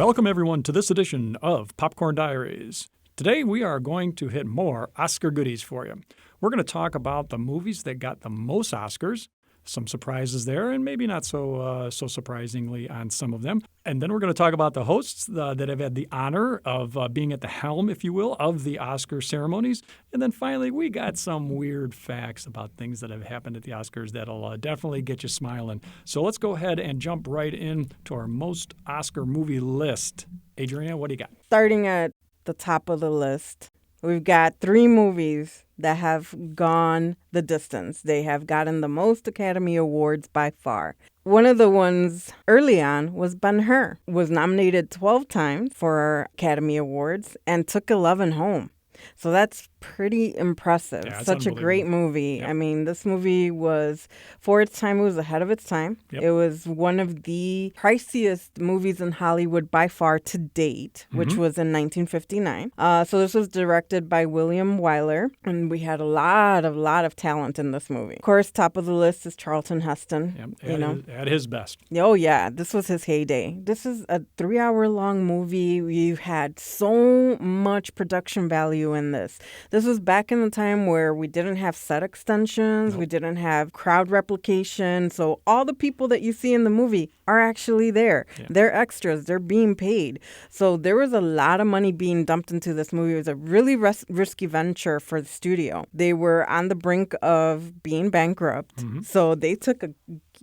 Welcome, everyone, to this edition of Popcorn Diaries. Today, we are going to hit more Oscar goodies for you. We're going to talk about the movies that got the most Oscars, some surprises there, and maybe not so surprisingly on some of them. And then we're going to talk about the hosts that have had the honor of being at the helm, if you will, of the Oscar ceremonies. And then finally, we got some weird facts about things that have happened at the Oscars that'll definitely get you smiling. So let's go ahead and jump right in to our most Oscar movie list. Adriana, what do you got? Starting at the top of the list, we've got 3 movies that have gone the distance. They have gotten the most Academy Awards by far. One of the ones early on was Ben-Hur. Was nominated 12 times for Academy Awards and took 11 home. So that's pretty impressive. Yeah, such a great movie. Yep. I mean, this movie was, for its time, it was ahead of its time. Yep. It was one of the priciest movies in Hollywood by far to date, which was in 1959. So this was directed by William Wyler, and we had a lot of talent in this movie. Of course, top of the list is Charlton Heston. Yep. At his best. Oh, yeah. This was his heyday. This is a 3-hour-long movie. We've had so much production value in this. This was back in the time where we didn't have set extensions. We didn't have crowd replication. So all the people that you see in the movie are actually there. Yeah. They're extras. They're being paid. So there was a lot of money being dumped into this movie. It was a really risky venture for the studio. They were on the brink of being bankrupt. So they took a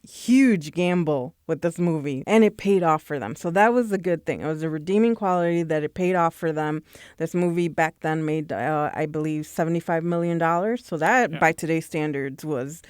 huge gamble with this movie, and it paid off for them. So that was a good thing. It was a redeeming quality that it paid off for them. This movie back then made, I believe, $75 million. So that, by today's standards, was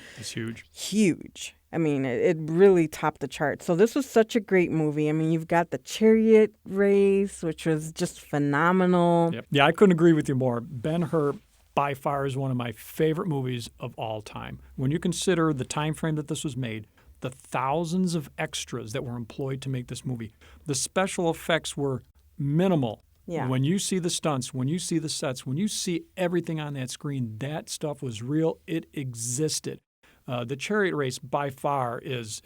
huge. I mean, it really topped the chart. So this was such a great movie. I mean, you've got the chariot race, which was just phenomenal. Yep. Yeah, I couldn't agree with you more. Ben-Hur by far is one of my favorite movies of all time. When you consider the time frame that this was made, the thousands of extras that were employed to make this movie, the special effects were minimal. Yeah. When you see the stunts, when you see the sets, when you see everything on that screen, that stuff was real. It existed. The chariot race by far is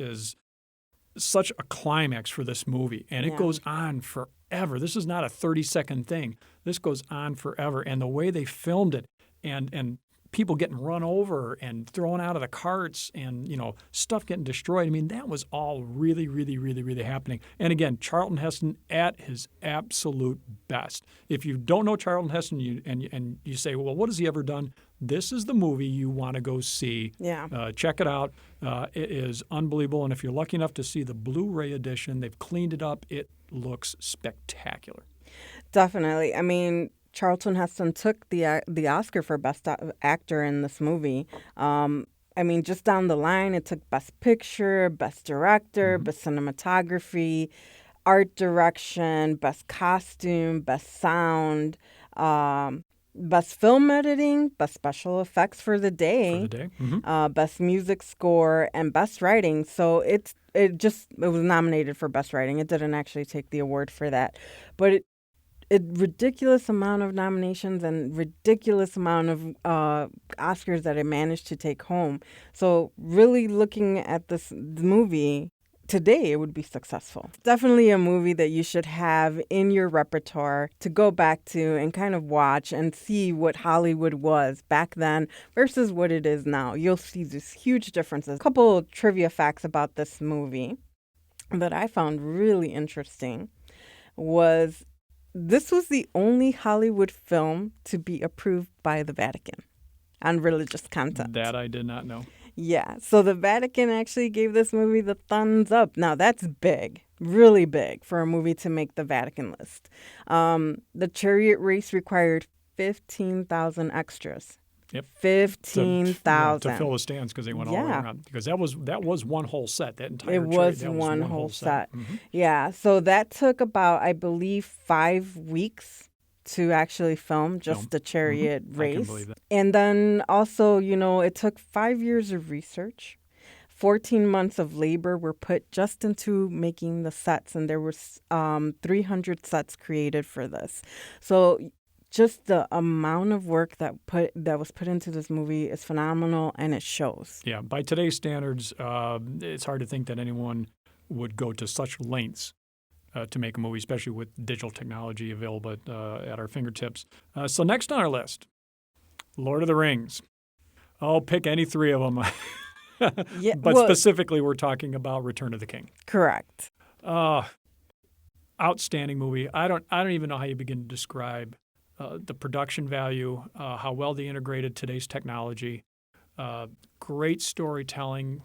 such a climax for this movie, and it goes on forever. This is not a 30-second thing. This goes on forever, and the way they filmed it, and people getting run over and thrown out of the carts and, stuff getting destroyed. I mean, that was all really, really, really, really happening. And again, Charlton Heston at his absolute best. If you don't know Charlton Heston and you say, well, what has he ever done? This is the movie you want to go see. Yeah. Check it out. It is unbelievable. And if you're lucky enough to see the Blu-ray edition, they've cleaned it up. It looks spectacular. Definitely. I mean, Charlton Heston took the Oscar for Best Actor in this movie. I mean, just down the line, it took Best Picture, Best Director, Best Cinematography, Art Direction, Best Costume, Best Sound, Best Film Editing, Best Special Effects for the day, Best Music Score, and Best Writing. So it was nominated for Best Writing. It didn't actually take the award for that, but it ridiculous amount of nominations and ridiculous amount of Oscars that it managed to take home. So really looking at this movie today, it would be successful. Definitely a movie that you should have in your repertoire to go back to and kind of watch and see what Hollywood was back then versus what it is now. You'll see these huge differences. A couple of trivia facts about this movie that I found really interesting was this was the only Hollywood film to be approved by the Vatican on religious content. That I did not know. Yeah, so the Vatican actually gave this movie the thumbs up. Now, that's big, really big for a movie to make the Vatican list. The chariot race required 15,000 extras. Yep. 15,000 to fill the stands because they went all the way around. Because that was one whole set. That entire it was one whole set. Yeah. So that took about, I believe, 5 weeks to actually film just the chariot race. I can believe that. And then also, it took 5 years of research. 14 months of labor were put just into making the sets, and there was 300 sets created for this. So just the amount of work that was put into this movie is phenomenal, and it shows. Yeah, by today's standards, it's hard to think that anyone would go to such lengths to make a movie, especially with digital technology available at our fingertips. So next on our list, Lord of the Rings. Oh, pick any three of them. Yeah, But well, specifically, we're talking about Return of the King. correct. Outstanding movie. I don't even know how you begin to describe the production value, how well they integrated today's technology. Great storytelling.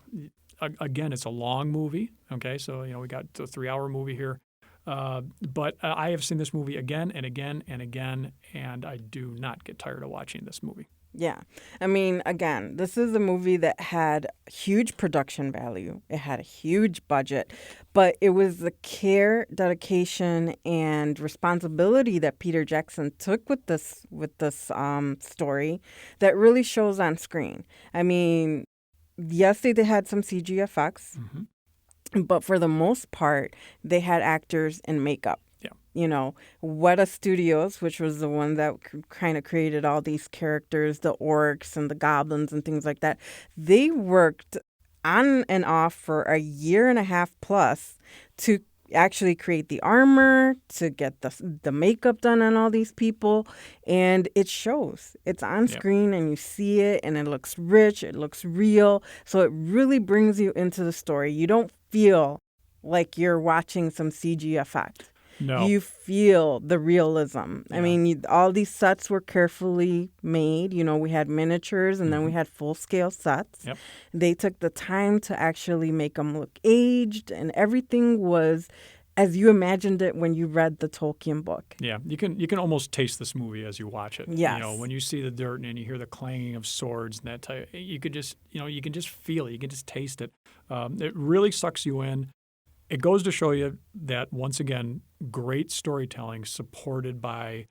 Again, it's a long movie. Okay, so we got a 3-hour movie here. But I have seen this movie again and again and again, and I do not get tired of watching this movie. Yeah. I mean, again, this is a movie that had huge production value. It had a huge budget, but it was the care, dedication, and responsibility that Peter Jackson took with this story that really shows on screen. I mean, yes, they had some CG effects, but for the most part, they had actors in makeup. Yeah. Weta Studios, which was the one that kind of created all these characters, the orcs and the goblins and things like that, they worked on and off for a year and a half plus to actually create the armor, to get the makeup done on all these people, and it shows. It's on screen and you see it, and it looks rich, it looks real, so it really brings you into the story. You don't feel like you're watching some CG effect. No. You feel the realism. Yeah. I mean, all these sets were carefully made. We had miniatures and then we had full-scale sets. Yep. They took the time to actually make them look aged, and everything was as you imagined it when you read the Tolkien book. Yeah, you can almost taste this movie as you watch it. Yes. When you see the dirt and you hear the clanging of swords and that type, you can just feel it. You can just taste it. It really sucks you in. It goes to show you that, once again, great storytelling supported by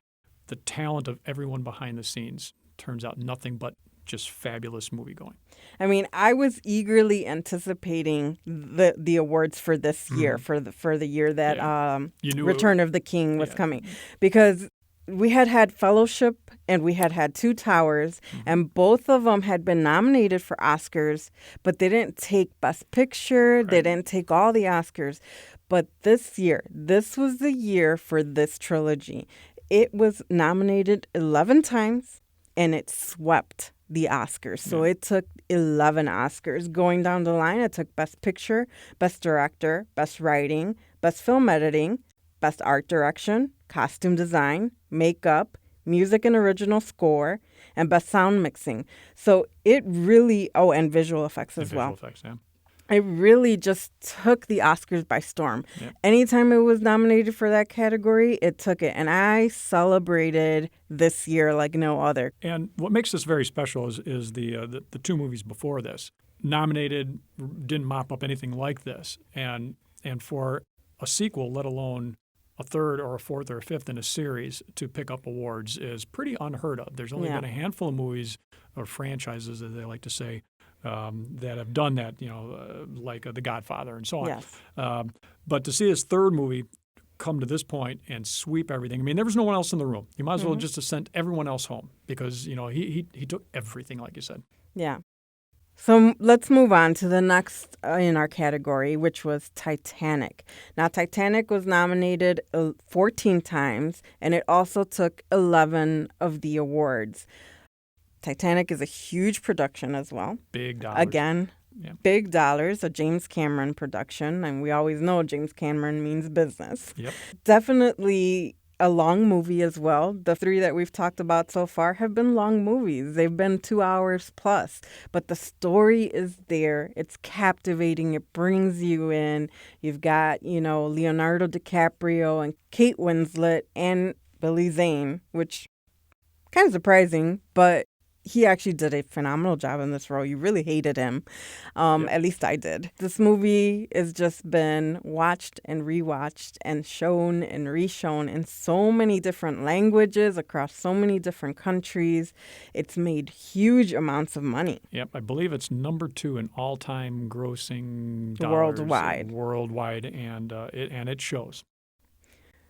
the talent of everyone behind the scenes turns out nothing but just fabulous movie going. I mean, I was eagerly anticipating the awards for this year, for the year that Return of the King was coming, because we had Fellowship and we had Two Towers, and both of them had been nominated for Oscars, but they didn't take Best Picture. Right. They didn't take all the Oscars. But this year, this was the year for this trilogy. It was nominated 11 times, and it swept the Oscars. So it took 11 Oscars. Going down the line, it took Best Picture, Best Director, Best Writing, Best Film Editing, Best Art Direction, Costume Design, Makeup, Music and Original Score, and Best Sound Mixing. So it really, and Visual Effects as well. Visual effects, yeah. It really just took the Oscars by storm. Yep. Anytime it was nominated for that category, it took it. And I celebrated this year like no other. And what makes this very special is the two movies before this. Nominated, didn't mop up anything like this. And for a sequel, let alone a third or a fourth or a fifth in a series to pick up awards is pretty unheard of. There's only been a handful of movies or franchises, as they like to say, that have done that, like The Godfather and so on. Yes. But to see his third movie come to this point and sweep everything, I mean, there was no one else in the room. You might as well just have sent everyone else home because, he took everything, like you said. Yeah. So let's move on to the next in our category, which was Titanic. Now, Titanic was nominated 14 times, and it also took 11 of the awards. Titanic is a huge production as well. Big dollars. Again, big dollars, a James Cameron production, and we always know James Cameron means business. Yep. Definitely a long movie as well. The three that we've talked about so far have been long movies. They've been 2 hours plus, but the story is there. It's captivating. It brings you in. You've got, Leonardo DiCaprio and Kate Winslet and Billy Zane, which kind of surprising, but he actually did a phenomenal job in this role. You really hated him. At least I did. This movie has just been watched and rewatched and shown and reshown in so many different languages across so many different countries. It's made huge amounts of money. Yep, I believe it's number 2 in all-time grossing dollars worldwide, and it shows.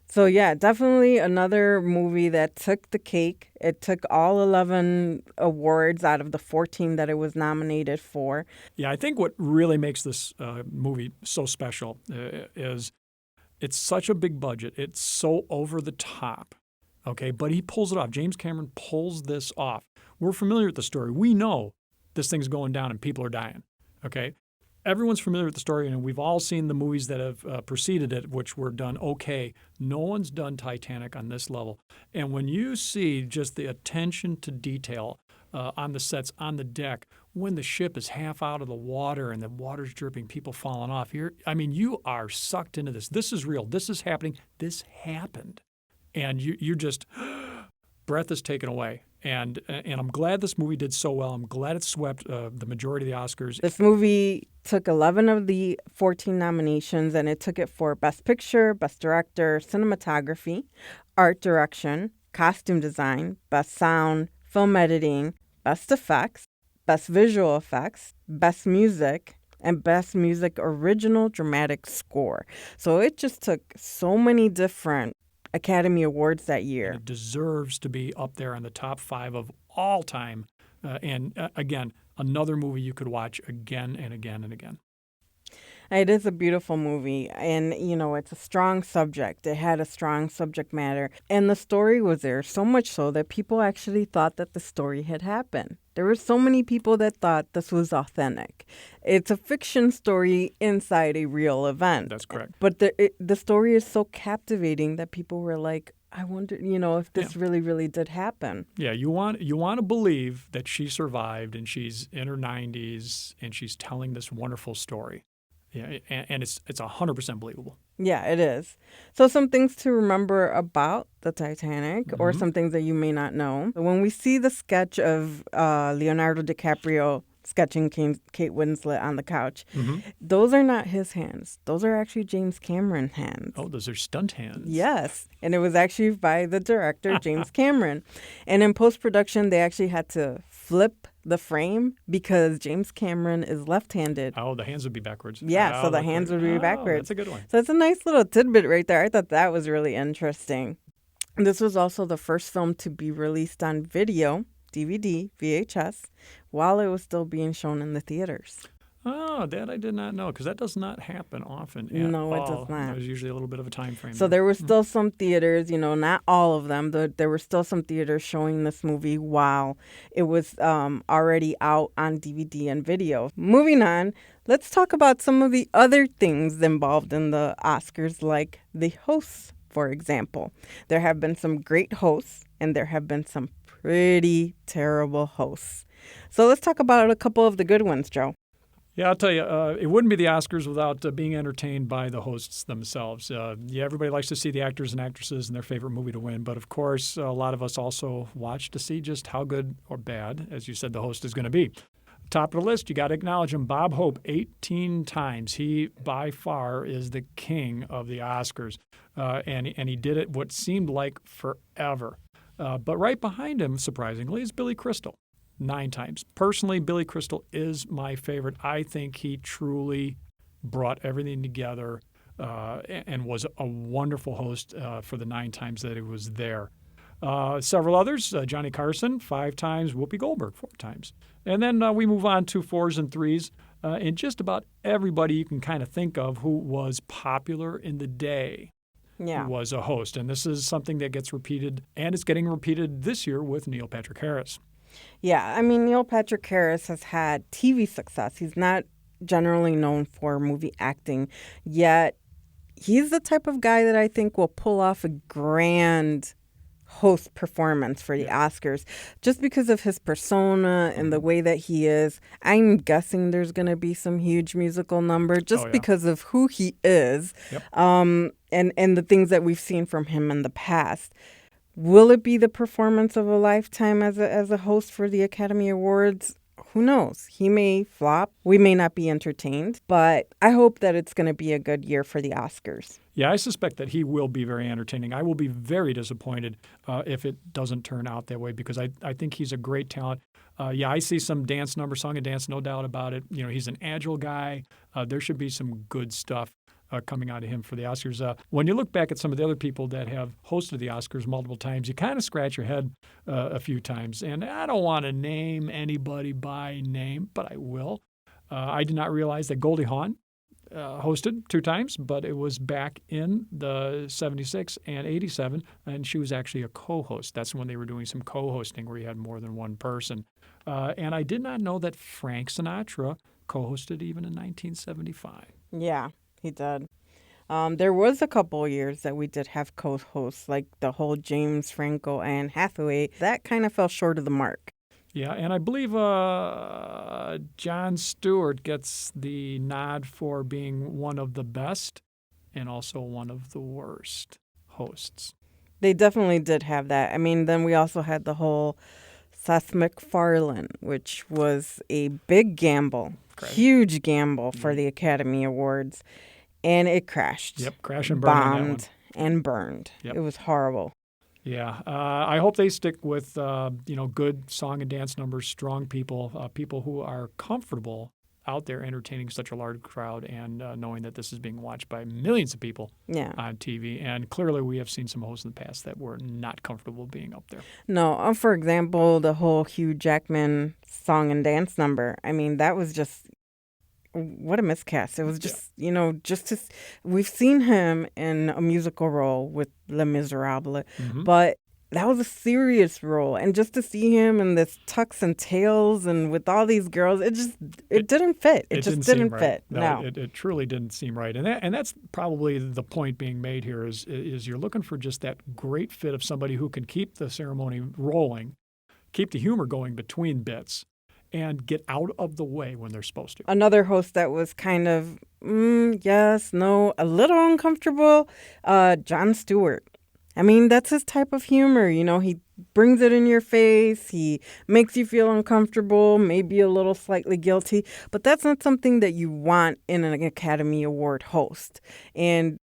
So, definitely another movie that took the cake. It took all 11 awards out of the 14 that it was nominated for. Yeah, I think what really makes this movie so special is It's such a big budget. It's so over the top. Okay, but he pulls it off. James Cameron pulls this off. We're familiar with the story. We know this thing's going down and people are dying. Okay, everyone's familiar with the story, and we've all seen the movies that have preceded it, which were done okay. No one's done Titanic on this level. And when you see just the attention to detail on the sets, on the deck, when the ship is half out of the water and the water's dripping, people falling off, you are sucked into this. This is real. This is happening. This happened. And you're just, breath is taken away. And I'm glad this movie did so well. I'm glad it swept the majority of the Oscars. This movie took 11 of the 14 nominations, and it took it for Best Picture, Best Director, Cinematography, Art Direction, Costume Design, Best Sound, Film Editing, Best Effects, Best Visual Effects, Best Music, and Best Music Original Dramatic Score. So it just took so many different Academy Awards that year. And it deserves to be up there on the top 5 of all time. Again, another movie you could watch again and again and again. It is a beautiful movie, and, it's a strong subject. It had a strong subject matter, and the story was there, so much so that people actually thought that the story had happened. There were so many people that thought this was authentic. It's a fiction story inside a real event. That's correct. But the story is so captivating that people were like, I wonder, if this really, really did happen. Yeah, you want to believe that she survived and she's in her 90s and she's telling this wonderful story. Yeah, and it's 100% believable. Yeah, it is. So some things to remember about the Titanic, or some things that you may not know. When we see the sketch of Leonardo DiCaprio sketching Kate Winslet on the couch, those are not his hands. Those are actually James Cameron's hands. Oh, those are stunt hands. Yes, and it was actually by the director, James Cameron. And in post-production, they actually had to flip the frame because James Cameron is left-handed. Oh, the hands would be backwards. Yeah, so the hands would be backwards. That's a good one. So it's a nice little tidbit right there. I thought that was really interesting. This was also the first film to be released on video, DVD, VHS, while it was still being shown in the theaters. Oh, that I did not know, because that does not happen often. No, it does not. There's usually a little bit of a time frame. So there were still some theaters, not all of them, but there were still some theaters showing this movie while it was already out on DVD and video. Moving on, let's talk about some of the other things involved in the Oscars, like the hosts, for example. There have been some great hosts, and there have been some pretty terrible hosts. So let's talk about a couple of the good ones, Joe. Yeah, I'll tell you, it wouldn't be the Oscars without being entertained by the hosts themselves. Everybody likes to see the actors and actresses and their favorite movie to win. But, of course, a lot of us also watch to see just how good or bad, as you said, the host is going to be. Top of the list, you got to acknowledge him, Bob Hope, 18 times. He, by far, is the king of the Oscars. And he did it what seemed like forever. But right behind him, surprisingly, is Billy Crystal. 9 times. Personally, Billy Crystal is my favorite. I think he truly brought everything together and was a wonderful host for the 9 times that he was there. Several others, Johnny Carson, 5 times, Whoopi Goldberg, 4 times. And then we move on to 4s and 3s, and just about everybody you can kind of think of who was popular in the day was a host. And this is something that gets repeated, and it's getting repeated this year with Neil Patrick Harris. Yeah, Neil Patrick Harris has had TV success. He's not generally known for movie acting, yet he's the type of guy that I think will pull off a grand host performance for the Oscars just because of his persona and the way that he is. I'm guessing there's going to be some huge musical number just because of who he is and the things that we've seen from him in the past. Will it be the performance of a lifetime as a host for the Academy Awards? Who knows? He may flop. We may not be entertained, but I hope that it's going to be a good year for the Oscars. Yeah, I suspect that he will be very entertaining. I will be very disappointed if it doesn't turn out that way because I think he's a great talent. I see some dance number, song and dance, no doubt about it. He's an agile guy. There should be some good stuff coming out of him for the Oscars. When you look back at some of the other people that have hosted the Oscars multiple times, you kind of scratch your head a few times. And I don't want to name anybody by name, but I will. I did not realize that Goldie Hawn hosted 2 times, but it was back in the 76 and 87, and she was actually a co-host. That's when they were doing some co-hosting where you had more than one person. And I did not know that Frank Sinatra co-hosted even in 1975. Yeah, he did. There was a couple of years that we did have co-hosts, like the whole James Franco and Hathaway. That kind of fell short of the mark. Yeah, and I believe Jon Stewart gets the nod for being one of the best and also one of the worst hosts. They definitely did have that. I mean, then we also had the whole Seth MacFarlane, which was a big gamble, huge gamble for the Academy Awards. And it crashed. Yep, crash and burn on that one. Bombed and burned. Yep. It was horrible. Yeah, I hope they stick with good song and dance numbers, strong people, people who are comfortable out there entertaining such a large crowd and knowing that this is being watched by millions of people on TV. And clearly we have seen some hosts in the past that were not comfortable being up there. No, for example, the whole Hugh Jackman song and dance number. I mean, that was just, what a miscast. It was just, we've seen him in a musical role with Les Miserables, but that was a serious role. And just to see him in this tux and tails and with all these girls, it didn't fit. It just didn't fit. No. It truly didn't seem right. And that's probably the point being made here is you're looking for just that great fit of somebody who can keep the ceremony rolling, keep the humor going between bits, and get out of the way when they're supposed to. Another host that was kind of, yes, no, a little uncomfortable, Jon Stewart. I mean, that's his type of humor. He brings it in your face. He makes you feel uncomfortable, maybe a little slightly guilty. But that's not something that you want in an Academy Award host. And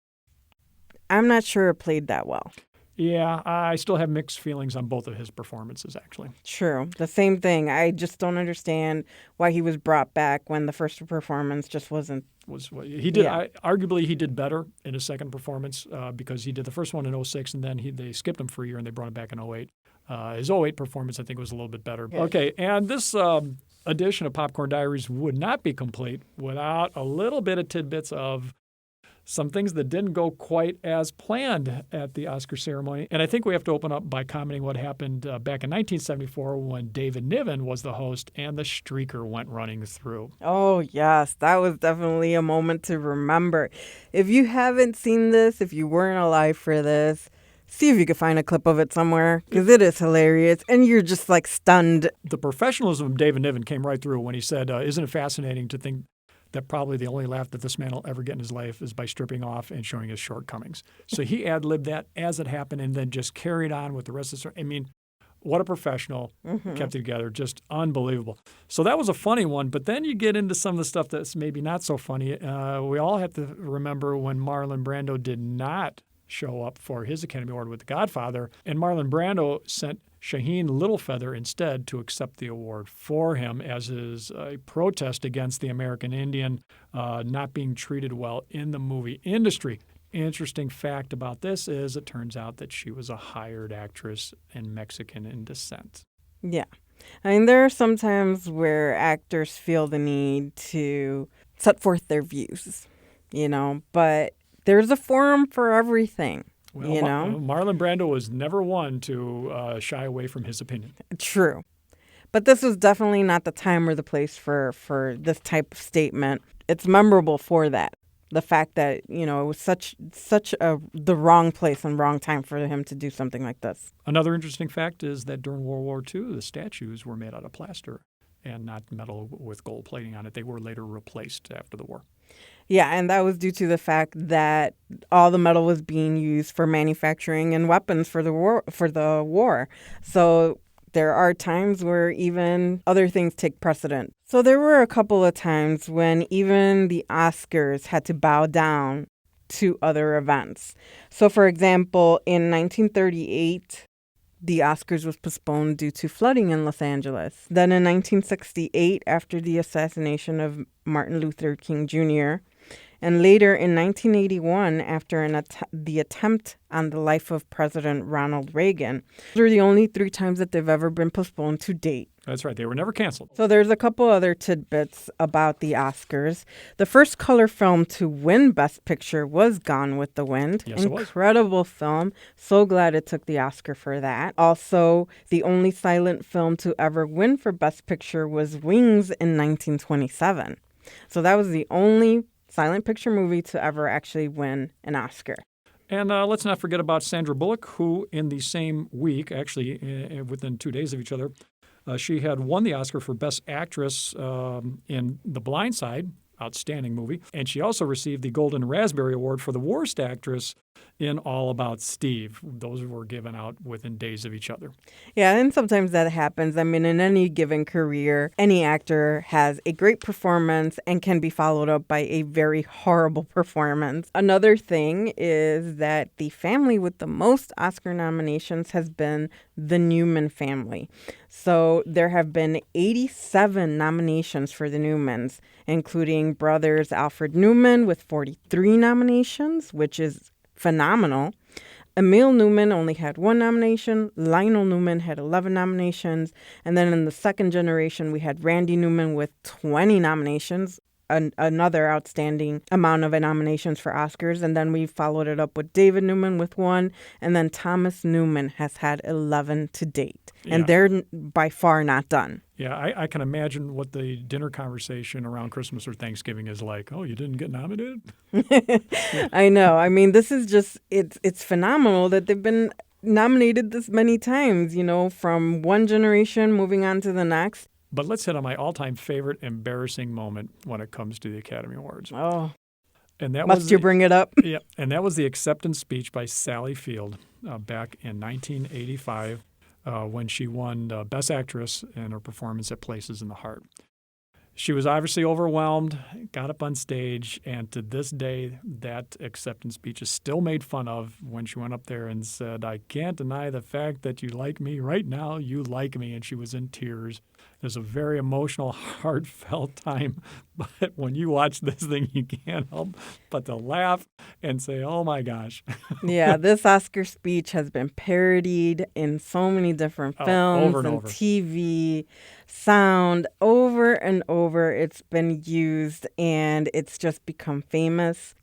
I'm not sure it played that well. Yeah, I still have mixed feelings on both of his performances, actually. True. The same thing. I just don't understand why he was brought back when the first performance just wasn't. He did. Arguably, he did better in his second performance because he did the first one in 06, and then they skipped him for a year, and they brought him back in 08. His 08 performance, I think, was a little bit better. Yes. Okay, and this edition of Popcorn Diaries would not be complete without a little bit of tidbits of some things that didn't go quite as planned at the Oscar ceremony. And I think we have to open up by commenting what happened back in 1974 when David Niven was the host and the streaker went running through. Oh, yes. That was definitely a moment to remember. If you haven't seen this, if you weren't alive for this, see if you can find a clip of it somewhere because it is hilarious and you're just like stunned. The professionalism of David Niven came right through when he said, isn't it fascinating to think that probably the only laugh that this man will ever get in his life is by stripping off and showing his shortcomings. So he ad-libbed that as it happened and then just carried on with the rest of the story. I mean, what a professional, kept it together, just unbelievable. So that was a funny one, but then you get into some of the stuff that's maybe not so funny. We all have to remember when Marlon Brando did not show up for his Academy Award with The Godfather, and Marlon Brando sent Shaheen Littlefeather instead to accept the award for him as his protest against the American Indian not being treated well in the movie industry. Interesting fact about this is it turns out that she was a hired actress and Mexican in descent. Yeah. I mean, there are some times where actors feel the need to set forth their views, but there's a forum for everything. Well, Marlon Brando was never one to shy away from his opinion. True. But this was definitely not the time or the place for this type of statement. It's memorable for that. The fact that, it was such the wrong place and wrong time for him to do something like this. Another interesting fact is that during World War II, the statues were made out of plaster and not metal with gold plating on it. They were later replaced after the war. Yeah, and that was due to the fact that all the metal was being used for manufacturing and weapons for the war. So there are times where even other things take precedent. So there were a couple of times when even the Oscars had to bow down to other events. So, for example, in 1938, the Oscars was postponed due to flooding in Los Angeles. Then in 1968, after the assassination of Martin Luther King Jr., and later in 1981, after the attempt on the life of President Ronald Reagan. Those are the only 3 times that they've ever been postponed to date. That's right. They were never canceled. So there's a couple other tidbits about the Oscars. The first color film to win Best Picture was Gone with the Wind. Yes, it was. Incredible film. So glad it took the Oscar for that. Also, the only silent film to ever win for Best Picture was Wings in 1927. So that was the only silent picture movie to ever actually win an Oscar. And let's not forget about Sandra Bullock, who in the same week, actually within 2 days of each other, she had won the Oscar for Best Actress in The Blind Side, outstanding movie. And she also received the Golden Raspberry Award for the Worst Actress in All About Steve. Those were given out within days of each other. Yeah, and sometimes that happens. I mean, in any given career, any actor has a great performance and can be followed up by a very horrible performance. Another thing is that the family with the most Oscar nominations has been the Newman family. So there have been 87 nominations for the Newmans, including brothers Alfred Newman with 43 nominations, which is phenomenal. Emil Newman only had 1 nomination. Lionel Newman had 11 nominations. And then in the second generation, we had Randy Newman with 20 nominations, another outstanding amount of nominations for Oscars. And then we followed it up with David Newman with 1. And then Thomas Newman has had 11 to date. Yeah. And they're by far not done. Yeah, I can imagine what the dinner conversation around Christmas or Thanksgiving is like. Oh, you didn't get nominated? I know. I mean, this is just, it's phenomenal that they've been nominated this many times, you know, from one generation moving on to the next. But let's hit on my all-time favorite embarrassing moment when it comes to the Academy Awards. Oh, And that must was you bring it up? Yeah, and that was the acceptance speech by Sally Field back in 1985 when she won Best Actress in her performance at Places in the Heart. She was obviously overwhelmed, got up on stage, and to this day, that acceptance speech is still made fun of when she went up there and said, "I can't deny the fact that you like me. Right now, you like me." And she was in tears. It was a very emotional, heartfelt time. But when you watch this thing, you can't help but to laugh and say, oh, my gosh. Yeah, this Oscar speech has been parodied in so many different films over and over. TV, sound, over and over. It's been used, and it's just become famous.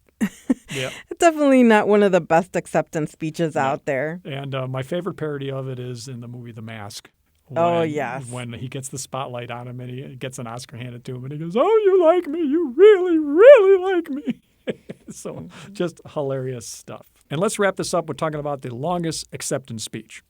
Yeah. It's definitely not one of the best acceptance speeches out there. And my favorite parody of it is in the movie The Mask. Oh, yes. When he gets the spotlight on him and he gets an Oscar handed to him and he goes, "Oh, you like me. You really, really like me." So just hilarious stuff. And let's wrap this up with talking about the longest acceptance speech,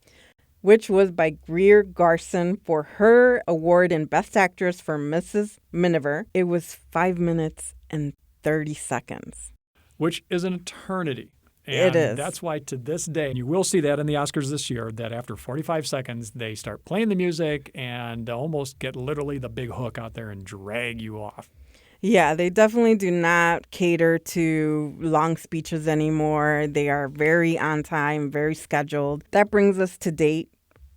which was by Greer Garson for her award in Best Actress for Mrs. Miniver. It was 5 minutes and 30 seconds. which is an eternity. And it is. That's why to this day, and you will see that in the Oscars this year, that after 45 seconds, they start playing the music and almost get literally the big hook out there and drag you off. Yeah, they definitely do not cater to long speeches anymore. They are very on time, very scheduled. That brings us to date.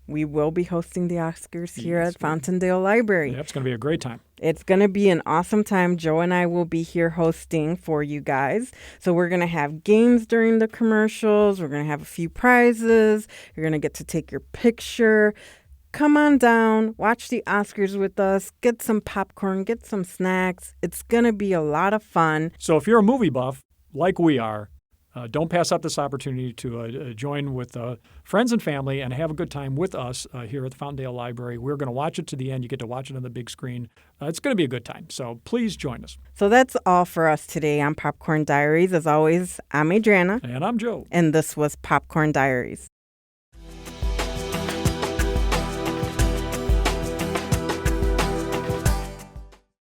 We will be hosting the Oscars here at Fountaindale Library. Yeah, it's going to be a great time. It's going to be an awesome time. Joe and I will be here hosting for you guys. So we're going to have games during the commercials. We're going to have a few prizes. You're going to get to take your picture. Come on down, watch the Oscars with us, get some popcorn, get some snacks. It's going to be a lot of fun. So if you're a movie buff, like we are, don't pass up this opportunity to join with friends and family and have a good time with us here at the Fountaindale Library. We're going to watch it to the end. You get to watch it on the big screen. It's going to be a good time. So please join us. So that's all for us today on Popcorn Diaries. As always, I'm Adriana. And I'm Joe. And this was Popcorn Diaries.